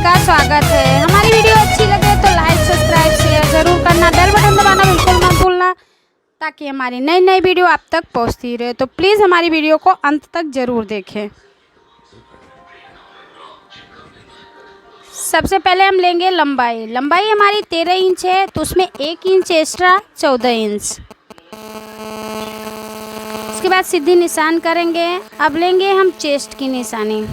का स्वागत है। हमारी वीडियो अच्छी लगे तो लाइक सब्सक्राइब शेयर ज़रूर करना, बेल बटन दबाना बिल्कुल मत भूलना ताकि हमारी नई नई वीडियो आप तक पहुंचती रहे। तो प्लीज़ हमारी वीडियो को अंत तक ज़रूर देखें। सबसे पहले हम लेंगे लंबाई हमारी 13 इंच है, तो उसमें 1 इंच एक्स्ट्रा 14 इंच। उसके बाद सीधी निशान करेंगे। अब लेंगे हम चेस्ट की निशानी।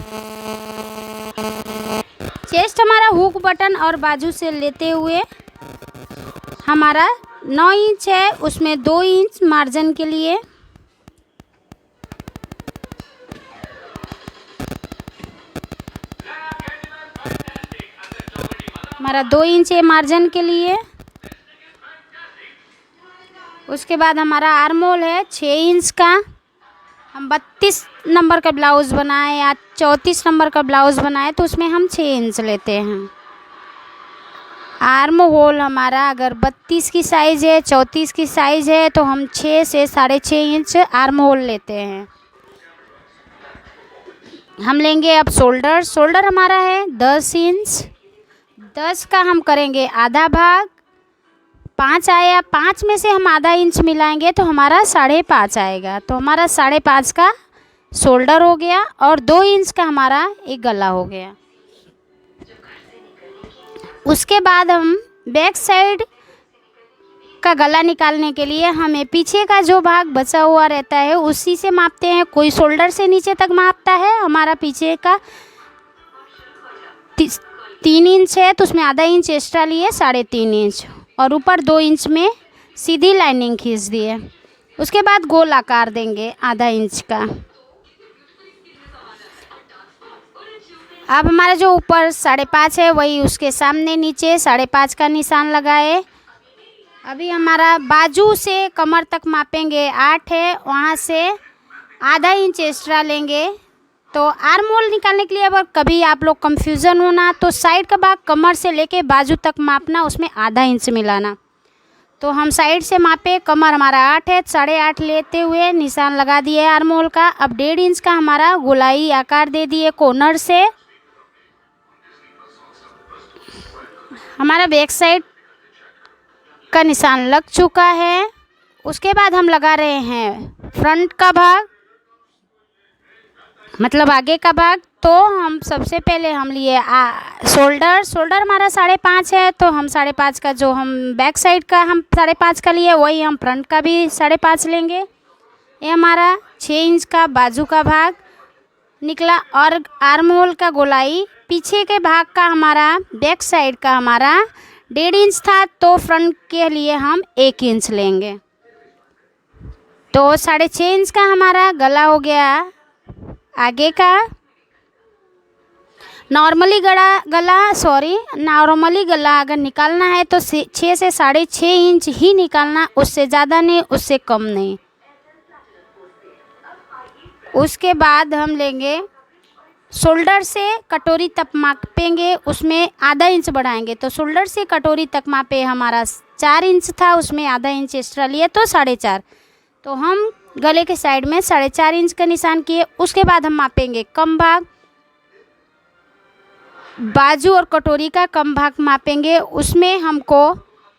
चेस्ट हमारा हुक बटन और बाजू से लेते हुए हमारा 9 इंच है, उसमें 2 इंच मार्जिन के लिए, हमारा 2 इंच है मार्जिन के लिए। उसके बाद हमारा आर्म होल है 6 इंच का। हम 32 नंबर का ब्लाउज़ बनाए या 34 नंबर का ब्लाउज़ बनाए तो उसमें हम 6 इंच लेते हैं। आर्म होल हमारा अगर 32 की साइज़ है, 34 की साइज़ है तो हम 6 से 6.5 इंच आर्म होल लेते हैं। हम लेंगे अब शोल्डर हमारा है 10 इंच। 10 का हम करेंगे आधा भाग, 5 आया, 5 में से हम आधा इंच मिलाएंगे तो हमारा 5.5 आएगा। तो हमारा 5.5 का शोल्डर हो गया और 2 इंच का हमारा एक गला हो गया। उसके बाद हम बैक साइड का गला निकालने के लिए हमें पीछे का जो भाग बचा हुआ रहता है उसी से मापते हैं। कोई शोल्डर से नीचे तक मापता है, हमारा पीछे का 3 इंच है तो उसमें आधा इंच एक्स्ट्रा लिए 3.5 इंच और ऊपर 2 इंच में सीधी लाइनिंग खींच दिए। उसके बाद गोल आकार देंगे आधा इंच का। अब हमारा जो ऊपर 5.5 है वही उसके सामने नीचे 5.5 का निशान लगाए। अभी हमारा बाजू से कमर तक मापेंगे 8 है, वहाँ से आधा इंच एक्स्ट्रा लेंगे। तो आर्म होल निकालने के लिए अगर कभी आप लोग कंफ्यूजन होना तो साइड का भाग कमर से लेके बाजू तक मापना, उसमें आधा इंच मिलाना। तो हम साइड से मापे, कमर हमारा 8 है, 8.5 लेते हुए निशान लगा दिए आर्म होल का। अब 1.5 इंच का हमारा गोलाई आकार दे दिए कॉर्नर से। हमारा बैक साइड का निशान लग चुका है। उसके बाद हम लगा रहे हैं फ्रंट का भाग, मतलब आगे का भाग। तो हम सबसे पहले हम लिए शोल्डर हमारा 5.5 है, तो हम 5.5 का जो हम बैक साइड का हम 5.5 का लिए वही हम फ्रंट का भी 5.5 लेंगे। ये हमारा 6 इंच का बाजू का भाग निकला और आर्म होल का गोलाई पीछे के भाग का हमारा बैक साइड का हमारा 1.5 इंच था, तो फ्रंट के लिए हम 1 इंच लेंगे। तो 6.5 इंच का हमारा गला हो गया आगे का। नॉर्मली गला अगर निकालना है तो 6 से 6.5 इंच ही निकालना, उससे ज़्यादा नहीं, उससे कम नहीं। उसके बाद हम लेंगे शोल्डर से कटोरी तक मापेंगे, उसमें आधा इंच बढ़ाएंगे। तो शोल्डर से कटोरी तक मापे हमारा 4 इंच था, उसमें आधा इंच एक्स्ट्रा लिए तो 4.5। तो हम गले के साइड में 4.5 इंच का निशान किए। उसके बाद हम मापेंगे कम भाग, बाजू और कटोरी का कम भाग मापेंगे, उसमें हमको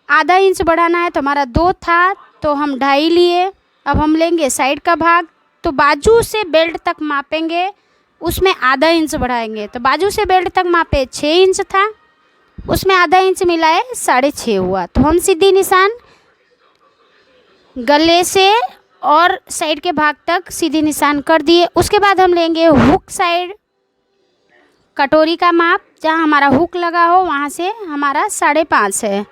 आधा इंच बढ़ाना है। तो हमारा 2 था तो हम 2.5 लिए। अब हम लेंगे साइड का भाग, तो बाजू से बेल्ट तक मापेंगे, उसमें आधा इंच बढ़ाएंगे। तो बाजू से बेल्ट तक मापे 6 इंच था, उसमें आधा इंच मिलाए 6.5 हुआ। तो हम सीधी निशान गले से और साइड के भाग तक सीधी निशान कर दिए। उसके बाद हम लेंगे हुक साइड कटोरी का माप, जहाँ हमारा हुक लगा हो वहाँ से हमारा 5.5 है,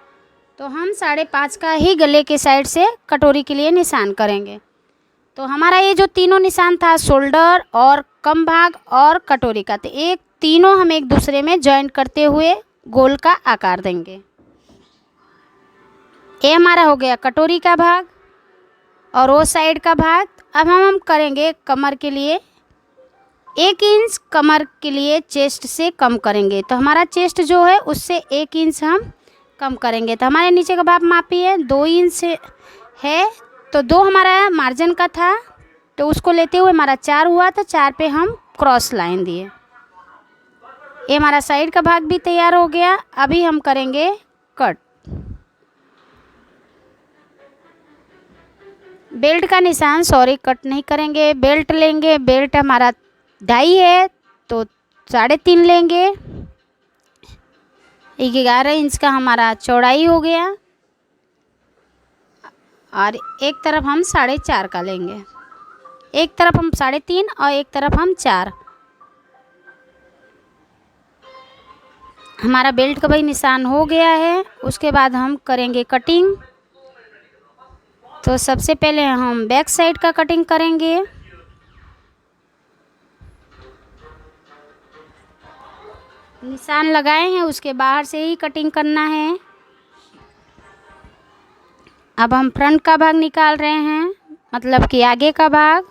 तो हम 5.5 का ही गले के साइड से कटोरी के लिए निशान करेंगे। तो हमारा ये जो तीनों निशान था शोल्डर और कम भाग और कटोरी का, तो तीनों हम एक दूसरे में जॉइंट करते हुए गोल का आकार देंगे। ये हमारा हो गया कटोरी का भाग और वो साइड का भाग। अब हम करेंगे कमर के लिए 1 इंच, कमर के लिए चेस्ट से कम करेंगे। तो हमारा चेस्ट जो है उससे 1 इंच हम कम करेंगे। तो हमारे नीचे का भाग मापी है 2 इंच है, तो 2 हमारा मार्जिन का था, तो उसको लेते हुए हमारा 4 हुआ, तो 4 पे हम क्रॉस लाइन दिए। ये हमारा साइड का भाग भी तैयार हो गया। अभी हम करेंगे कट। बेल्ट का निशान, सॉरी कट नहीं करेंगे, बेल्ट लेंगे। बेल्ट हमारा 2.5 है तो 3.5 लेंगे। 11 इंच का हमारा चौड़ाई हो गया और एक तरफ हम 4.5 का लेंगे। एक तरफ हम 3.5 और एक तरफ हम 4। हमारा बेल्ट का भाई निशान हो गया है। उसके बाद हम करेंगे कटिंग। तो सबसे पहले हम बैक साइड का कटिंग करेंगे। निशान लगाए हैं, उसके बाहर से ही कटिंग करना है। अब हम फ्रंट का भाग निकाल रहे हैं, मतलब कि आगे का भाग।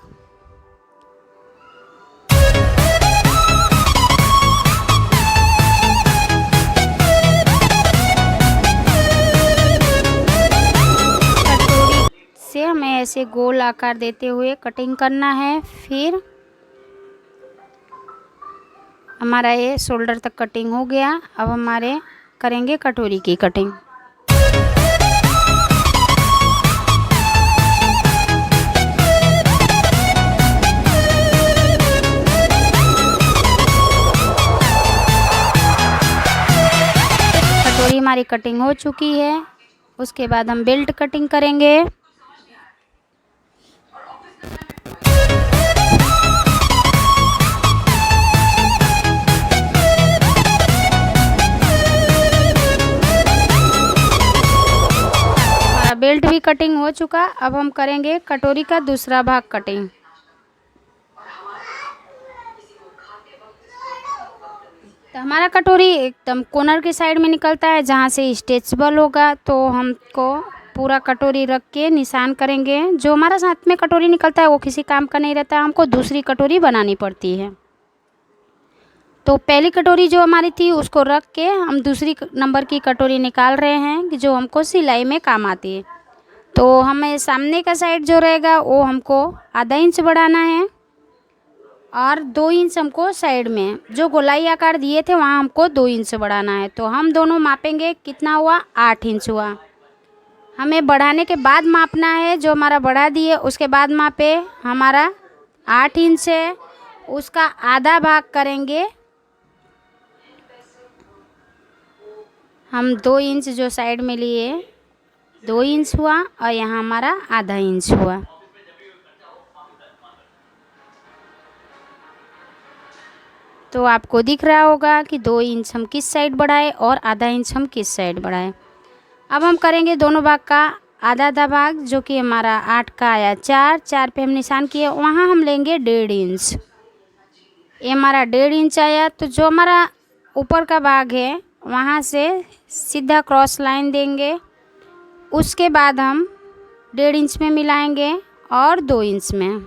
कटोरी से हमें ऐसे गोल आकार देते हुए कटिंग करना है। फिर हमारा ये शोल्डर तक कटिंग हो गया। अब हमारे करेंगे कटोरी की कटिंग। कटोरी हमारी कटिंग हो चुकी है। उसके बाद हम बेल्ट कटिंग करेंगे। बेल्ट भी कटिंग हो चुका। अब हम करेंगे कटोरी का दूसरा भाग कटिंग। तो हमारा कटोरी एकदम कॉर्नर की साइड में निकलता है जहाँ से स्ट्रेचेबल होगा। तो हमको पूरा कटोरी रख के निशान करेंगे। जो हमारा साथ में कटोरी निकलता है वो किसी काम का नहीं रहता, हमको दूसरी कटोरी बनानी पड़ती है। तो पहली कटोरी जो हमारी थी उसको रख के हम दूसरी नंबर की कटोरी निकाल रहे हैं कि जो हमको सिलाई में काम आती है। तो हमें सामने का साइड जो रहेगा वो हमको आधा इंच बढ़ाना है और 2 इंच हमको साइड में जो गोलाई आकार दिए थे वहाँ हमको 2 इंच बढ़ाना है। तो हम दोनों मापेंगे, कितना हुआ 8 इंच हुआ। हमें बढ़ाने के बाद मापना है, जो हमारा बढ़ा दिए उसके बाद मापे। हमारा 8 इंच है, उसका आधा भाग करेंगे हम 2 इंच जो साइड में लिए 2 इंच हुआ और यहाँ हमारा आधा इंच हुआ। तो आपको दिख रहा होगा कि 2 इंच हम किस साइड बढ़ाए और आधा इंच हम किस साइड बढ़ाए। अब हम करेंगे दोनों भाग का आधा आधा भाग, जो कि हमारा 8 का आया 4 पे हम निशान किए, वहाँ हम लेंगे 1.5 इंच। ये हमारा 1.5 इंच आया। तो जो हमारा ऊपर का भाग है वहाँ से सीधा क्रॉस लाइन देंगे। उसके बाद हम 1.5 इंच में मिलाएंगे और 2 इंच में।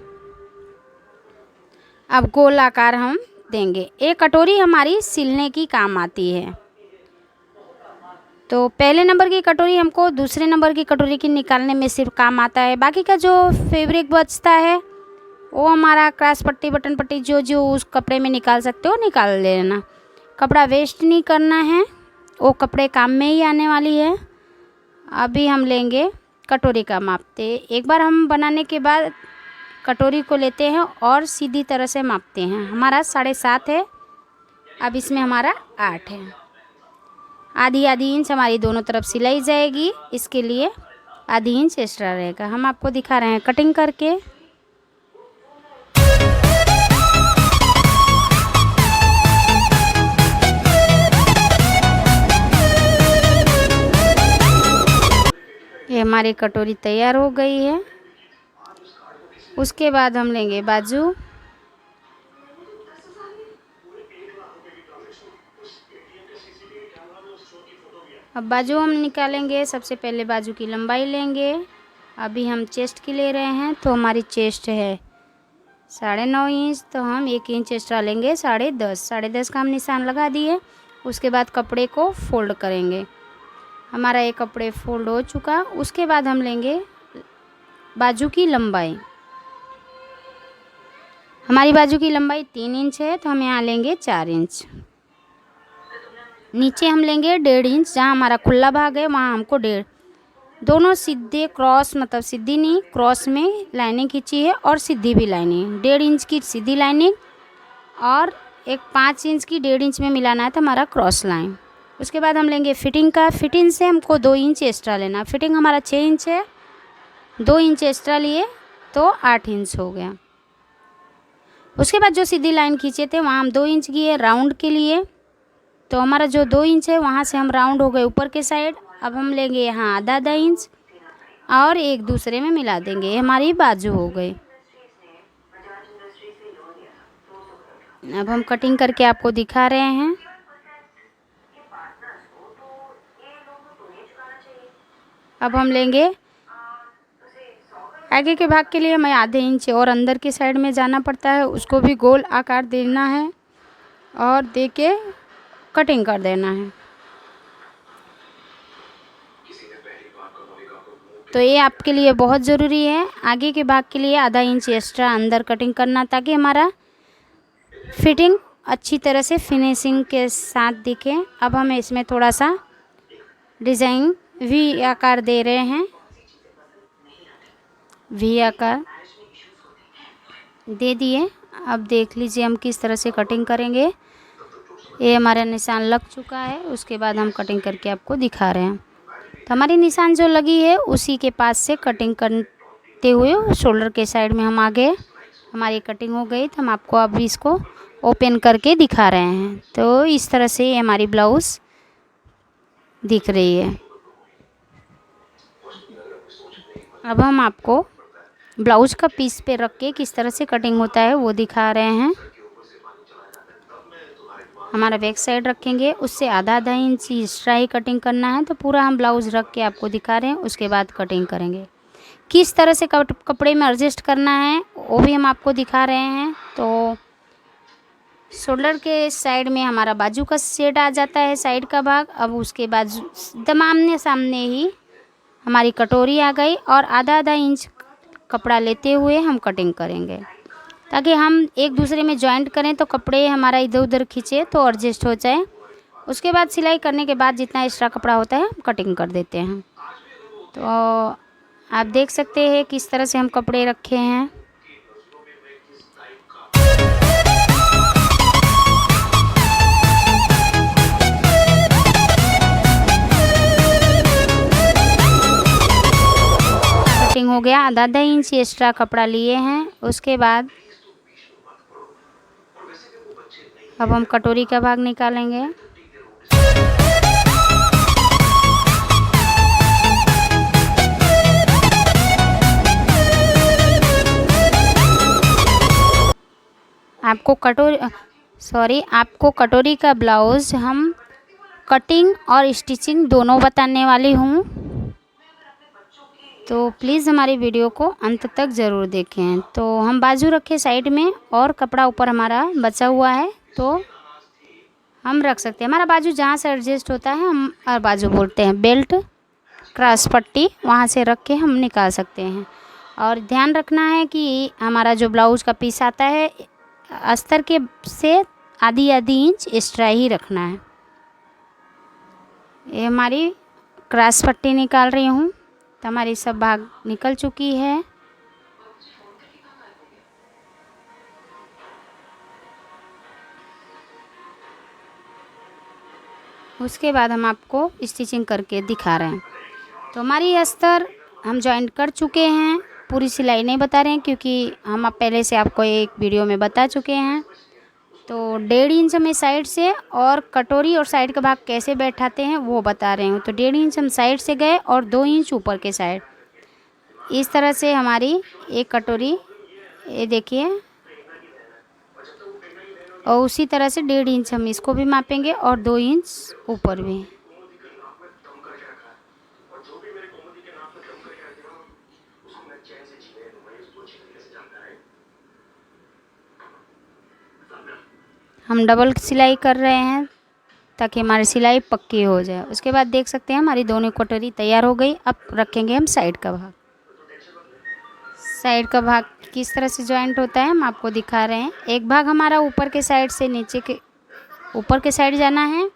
अब गोल आकार हम देंगे। एक कटोरी हमारी सिलने की काम आती है। तो पहले नंबर की कटोरी हमको दूसरे नंबर की कटोरी की निकालने में सिर्फ काम आता है। बाकी का जो फैब्रिक बचता है वो हमारा क्रॉस पट्टी बटन पट्टी जो जो उस कपड़े में निकाल सकते हो निकाल लेना। कपड़ा वेस्ट नहीं करना है, वो कपड़े काम में ही आने वाली है। अभी हम लेंगे कटोरी का मापते। एक बार हम बनाने के बाद कटोरी को लेते हैं और सीधी तरह से मापते हैं। हमारा 7.5 है, अब इसमें हमारा 8 है। आधी आधी इंच हमारी दोनों तरफ सिलाई जाएगी, इसके लिए आधी इंच एक्स्ट्रा रहेगा। हम आपको दिखा रहे हैं कटिंग करके। ये हमारी कटोरी तैयार हो गई है। उसके बाद हम लेंगे बाजू। अब बाजू हम निकालेंगे। सबसे पहले बाजू की लंबाई लेंगे। अभी हम चेस्ट की ले रहे हैं, तो हमारी चेस्ट है 9.5 इंच, तो हम 1 इंच एक्स्ट्रा लेंगे 10.5। 10.5 का हम निशान लगा दिए। उसके बाद कपड़े को फोल्ड करेंगे। हमारा ये कपड़े फोल्ड हो चुका। उसके बाद हम लेंगे बाजू की लंबाई। हमारी बाजू की लंबाई 3 इंच है, तो हम यहाँ लेंगे 4 इंच। नीचे हम लेंगे 1.5 इंच, जहाँ हमारा खुला भाग है वहाँ हमको 1.5, दोनों सीधे क्रॉस, मतलब सीधी नहीं, क्रॉस में लाइनिंग खींची है और सीधी भी लाइनिंग, 1.5 इंच की सीधी लाइनिंग और एक 5 इंच की 1.5 इंच में मिलाना है तो हमारा क्रॉस लाइन। उसके बाद हम लेंगे फिटिंग का। फिटिंग से हमको 2 इंच एक्स्ट्रा लेना। फिटिंग हमारा 6 इंच है, 2 इंच एक्स्ट्रा लिए तो 8 इंच हो गया। उसके बाद जो सीधी लाइन खींचे थे वहाँ हम 2 इंच किए राउंड के लिए, तो हमारा जो 2 इंच है वहाँ से हम राउंड हो गए ऊपर के साइड। अब हम लेंगे यहाँ आधा इंच और एक दूसरे में मिला देंगे, ये हमारी बाजू हो गई। अब हम कटिंग करके आपको दिखा रहे हैं। अब हम लेंगे आगे के भाग के लिए हमें आधे इंच और अंदर की साइड में जाना पड़ता है, उसको भी गोल आकार देना है और दे के कटिंग कर देना है। तो ये आपके लिए बहुत ज़रूरी है, आगे के भाग के लिए आधा इंच एक्स्ट्रा अंदर कटिंग करना, ताकि हमारा फिटिंग अच्छी तरह से फिनिशिंग के साथ दिखे। अब हम इसमें थोड़ा सा डिज़ाइन वी आकार दे रहे हैं, वी आकार दे दिए। अब देख लीजिए हम किस तरह से कटिंग करेंगे। ये हमारा निशान लग चुका है, उसके बाद हम कटिंग करके आपको दिखा रहे हैं। तो हमारी निशान जो लगी है उसी के पास से कटिंग करते हुए शोल्डर के साइड में हम आ गए। हमारी कटिंग हो गई तो हम आपको अभी इसको ओपन करके दिखा रहे हैं। तो इस तरह से ये हमारी ब्लाउज़ दिख रही है। अब हम आपको ब्लाउज का पीस पे रख के किस तरह से कटिंग होता है वो दिखा रहे हैं। हमारा बैक साइड रखेंगे, उससे आधा इंच एक्स्ट्रा ही कटिंग करना है। तो पूरा हम ब्लाउज़ रख के आपको दिखा रहे हैं, उसके बाद कटिंग करेंगे। किस तरह से कपड़े में एडजस्ट करना है वो भी हम आपको दिखा रहे हैं। तो शोल्डर के साइड में हमारा बाजू का सेट आ जाता है, साइड का भाग। अब उसके बाजू आमने सामने ही हमारी कटोरी आ गई और आधा इंच कपड़ा लेते हुए हम कटिंग करेंगे, ताकि हम एक दूसरे में जॉइंट करें तो कपड़े हमारा इधर उधर खींचे तो एडजस्ट हो जाए। उसके बाद सिलाई करने के बाद जितना एक्स्ट्रा कपड़ा होता है हम कटिंग कर देते हैं। तो आप देख सकते हैं किस तरह से हम कपड़े रखे हैं। कटिंग हो गया, आधा इंच एक्स्ट्रा कपड़ा लिए हैं। उसके बाद अब हम कटोरी का भाग निकालेंगे। आपको कटोरी का ब्लाउज़ हम कटिंग और स्टिचिंग दोनों बताने वाली हूँ, तो प्लीज़ हमारी वीडियो को अंत तक ज़रूर देखें। तो हम बाजू रखे साइड में और कपड़ा ऊपर हमारा बचा हुआ है, तो हम रख सकते हैं। हमारा बाजू जहाँ से एडजस्ट होता है हम बाजू बोलते हैं, बेल्ट क्रॉस पट्टी वहाँ से रख के हम निकाल सकते हैं। और ध्यान रखना है कि हमारा जो ब्लाउज़ का पीस आता है अस्तर के से आधी इंच एक्स्ट्रा ही रखना है। ये हमारी क्रॉस पट्टी निकाल रही हूँ, तो हमारी सब भाग निकल चुकी है। उसके बाद हम आपको स्टिचिंग करके दिखा रहे हैं। तो हमारी अस्तर हम जॉइंट कर चुके हैं, पूरी सिलाई नहीं बता रहे हैं क्योंकि हम पहले से आपको एक वीडियो में बता चुके हैं। तो 1.5 इंच हमें साइड से और कटोरी और साइड का भाग कैसे बैठाते हैं वो बता रहे हूँ। तो 1.5 इंच हम साइड से गए और 2 इंच ऊपर के साइड, इस तरह से हमारी एक कटोरी, ये देखिए, और उसी तरह से 1.5 इंच हम इसको भी मापेंगे और 2 इंच ऊपर भी। हम डबल सिलाई कर रहे हैं ताकि हमारी सिलाई पक्की हो जाए। उसके बाद देख सकते हैं हमारी दोनों कटोरी तैयार हो गई। अब रखेंगे हम साइड का भाग। साइड का भाग किस तरह से जॉइंट होता है हम आपको दिखा रहे हैं। एक भाग हमारा ऊपर के साइड से नीचे के ऊपर के साइड जाना है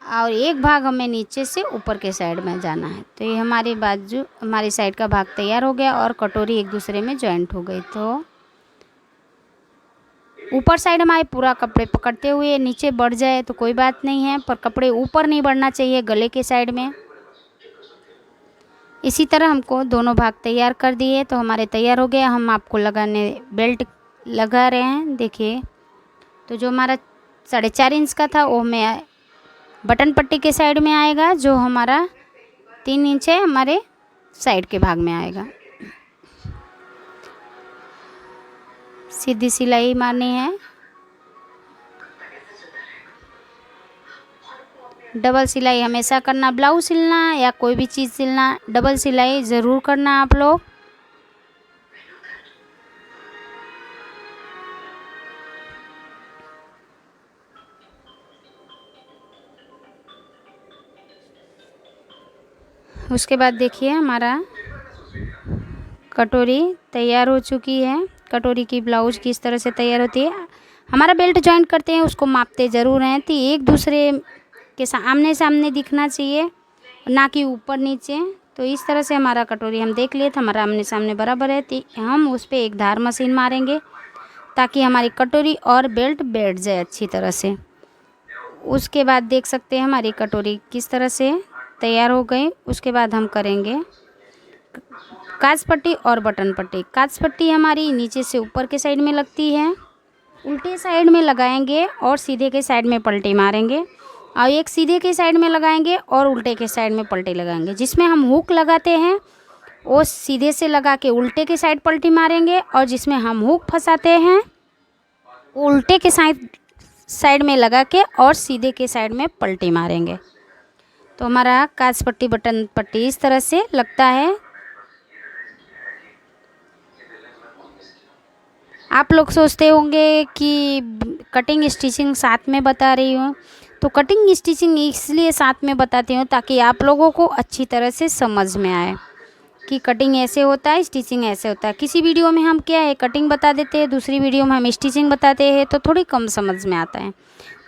और एक भाग हमें नीचे से ऊपर के साइड में जाना है। तो ये हमारी बाजू, हमारी साइड का भाग तैयार हो गया और कटोरी एक दूसरे में जॉइंट हो गई। तो ऊपर साइड हमारे पूरा कपड़े पकड़ते हुए नीचे बढ़ जाए तो कोई बात नहीं है, पर कपड़े ऊपर नहीं बढ़ना चाहिए गले के साइड में। इसी तरह हमको दोनों भाग तैयार कर दिए तो हमारे तैयार हो गया। हम आपको लगाने बेल्ट लगा रहे हैं, देखिए। तो जो हमारा 4.5 इंच का था वो हमें बटन पट्टी के साइड में आएगा, जो हमारा 3 इंच है हमारे साइड के भाग में आएगा। सीधी सिलाई मारनी है। डबल सिलाई हमेशा करना, ब्लाउज सिलना या कोई भी चीज़ सिलना डबल सिलाई ज़रूर करना आप लोग। उसके बाद देखिए हमारा कटोरी तैयार हो चुकी है। कटोरी की ब्लाउज किस तरह से तैयार होती है, हमारा बेल्ट जॉइंट करते हैं उसको मापते ज़रूर हैं तो एक दूसरे के आमने सामने दिखना चाहिए, ना कि ऊपर नीचे। तो इस तरह से हमारा कटोरी हम देख लिए तो हमारा आमने सामने बराबर है। तो हम उस पर एक धार मशीन मारेंगे ताकि हमारी कटोरी और बेल्ट बैठ जाए अच्छी तरह से। उसके बाद देख सकते हैं हमारी कटोरी किस तरह से तैयार हो गई। उसके बाद हम करेंगे काज पट्टी और बटन पट्टी। काज पट्टी हमारी नीचे से ऊपर के साइड में लगती है, उल्टे साइड में लगाएंगे और सीधे के साइड में पलटी मारेंगे, और एक सीधे के साइड में लगाएंगे और उल्टे के साइड में पलटी लगाएंगे। जिसमें हम हुक लगाते हैं वो सीधे से लगा के उल्टे के साइड पलटी मारेंगे, और जिसमें हम हुक फंसाते हैं वो उल्टे के साइड में लगा के और सीधे के साइड में पलटी मारेंगे। तो हमारा काज पट्टी बटन पट्टी इस तरह से लगता है। आप लोग सोचते होंगे कि कटिंग स्टिचिंग साथ में बता रही हूँ, तो कटिंग स्टिचिंग इसलिए साथ में बताती हूँ ताकि आप लोगों को अच्छी तरह से समझ में आए कि कटिंग ऐसे होता है, स्टिचिंग ऐसे होता है। किसी वीडियो में हम क्या है कटिंग बता देते हैं, दूसरी वीडियो में हम स्टिचिंग बताते हैं, तो थोड़ी कम समझ में आता है।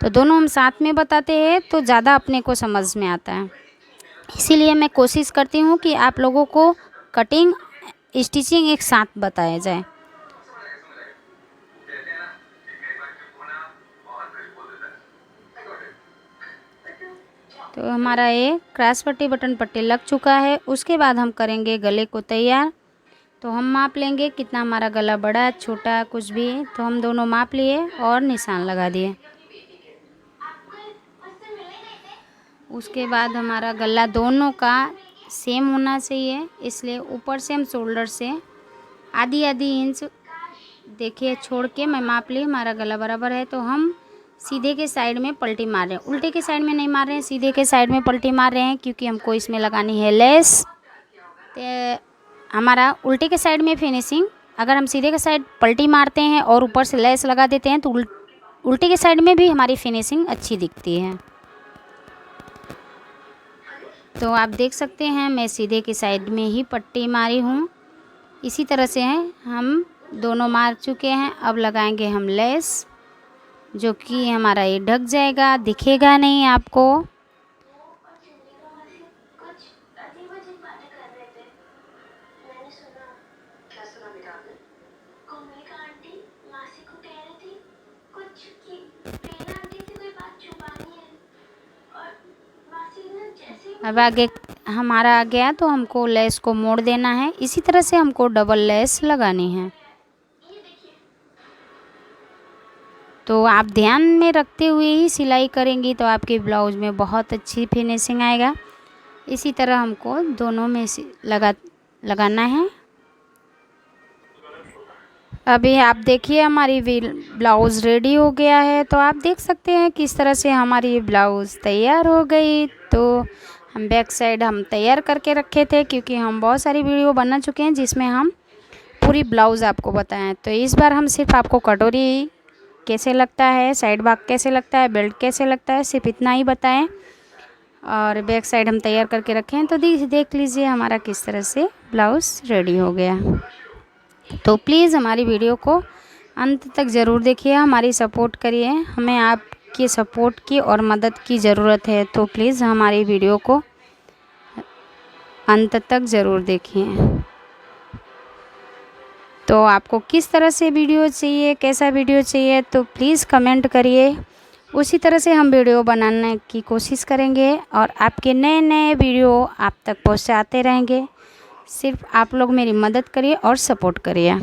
तो दोनों हम साथ में बताते हैं तो ज़्यादा अपने को समझ में आता है। इसीलिए मैं कोशिश करती हूँ कि आप लोगों को कटिंग स्टिचिंग एक साथ बताया जाए। तो हमारा ये क्रॉस पट्टी बटन पट्टी लग चुका है। उसके बाद हम करेंगे गले को तैयार। तो हम माप लेंगे कितना हमारा गला बड़ा छोटा कुछ भी, तो हम दोनों माप लिए और निशान लगा दिए। उसके बाद हमारा गला दोनों का सेम होना चाहिए, इसलिए ऊपर से हम शोल्डर से आधी इंच देखिए छोड़ के मैं माप ली, हमारा गला बराबर है। तो हम सीधे के साइड में पलटी मार रहे हैं, उल्टे के साइड में नहीं मार रहे हैं, सीधे के साइड में पलटी मार रहे हैं, क्योंकि हमको इसमें लगानी है लेस। तो हमारा उल्टे के साइड में फिनिशिंग, अगर हम सीधे के साइड पलटी मारते हैं और ऊपर से लेस लगा देते हैं तो उल्टे के साइड में भी हमारी फिनिशिंग अच्छी दिखती है। तो आप देख सकते हैं मैं सीधे के साइड में ही पट्टी मारी हूँ। इसी तरह से हम दोनों मार चुके हैं। अब लगाएंगे हम लेस, जो कि हमारा ये ढक जाएगा, दिखेगा नहीं आपको। अब आगे हमारा आ गया तो हमको लेस को मोड़ देना है। इसी तरह से हमको डबल लेस लगानी है। तो आप ध्यान में रखते हुए ही सिलाई करेंगी तो आपके ब्लाउज में बहुत अच्छी फिनिशिंग आएगा। इसी तरह हमको दोनों में लगाना है। अभी आप देखिए हमारी ब्लाउज़ रेडी हो गया है। तो आप देख सकते हैं किस तरह से हमारी ब्लाउज़ तैयार हो गई। तो हम बैक साइड हम तैयार करके रखे थे, क्योंकि हम बहुत सारी वीडियो बना चुके हैं जिसमें हम पूरी ब्लाउज़ आपको बताएं। तो इस बार हम सिर्फ आपको कटोरी कैसे लगता है, साइड भाग कैसे लगता है, बेल्ट कैसे लगता है, सिर्फ इतना ही बताएं। और बैक साइड हम तैयार करके रखे हैं। तो देख लीजिए हमारा किस तरह से ब्लाउज़ रेडी हो गया। तो प्लीज़ हमारी वीडियो को अंत तक ज़रूर देखिए, हमारी सपोर्ट करिए। हमें आप आपके सपोर्ट की और मदद की ज़रूरत है, तो प्लीज़ हमारी वीडियो को अंत तक ज़रूर देखें। तो आपको किस तरह से वीडियो चाहिए, कैसा वीडियो चाहिए, तो प्लीज़ कमेंट करिए। उसी तरह से हम वीडियो बनाने की कोशिश करेंगे और आपके नए नए वीडियो आप तक पहुंचाते रहेंगे। सिर्फ आप लोग मेरी मदद करिए और सपोर्ट करिए।